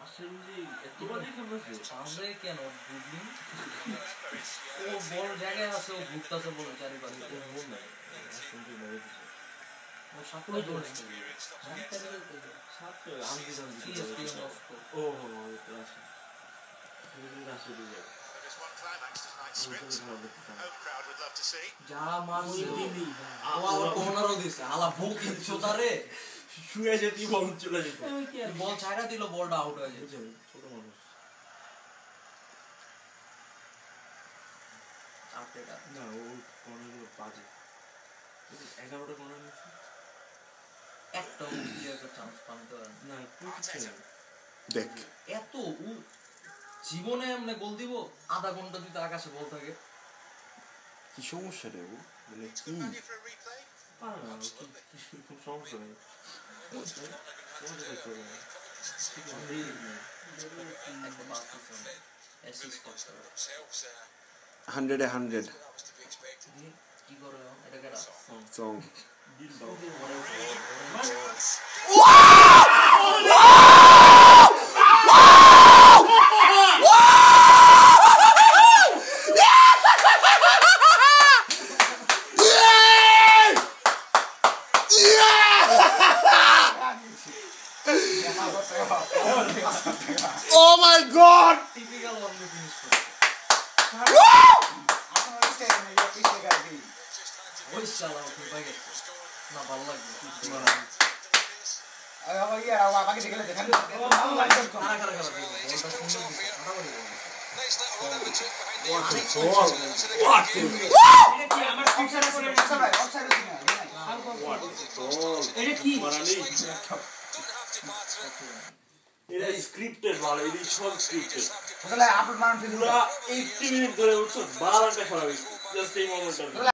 আসলে এতবার দেখে বলছে পাঁচে কেন বুঝলি ও বড় জায়গায় আছে ও ঘুরতেছে বড় চারিপাশে ওর মন নাই শুনতে না ও সাতটা গোল সাথে আমি সিএসকে মস্কো ও তো আছে আসলে যা মারছে ও আবার কর্নারও দিছে আলা বুক চোদারে শুয়ে যেতে বল চলে যেত বল ছাইরা দিল বলটা আউট হয়ে যায় ছোট মানুষ চারটেটা না ও কর্নারগুলো বাজে 11টা কর্নার নিচ্ছে একটা ক্লিয়ার করে চান্স পাইতে পারে না কিছু না দেখ এত ও জীবনে এমনি গোল দিব আধা ঘন্টা যদি আকাশে বল থাকে কি সমস্যা রে ও মানে কি পারে না খুব সমস্যা নেই একটা পাস দিছে অ্যাসিস্ট করতে 100 এ 100 কি করে এটা কেডা song Oh my god! Typical one finish করে ওই শালা ওকে পাই গেছে না ভালো লাগবে এটা স্ক্রিপ্টেড ভালো এটা সব স্ক্রিপ্টেড আসলে আপলোড মারন পুরো 80 মিনিট ধরে উঠছো 12টা খেলা হইছে জাস্ট এই মোমেন্টটা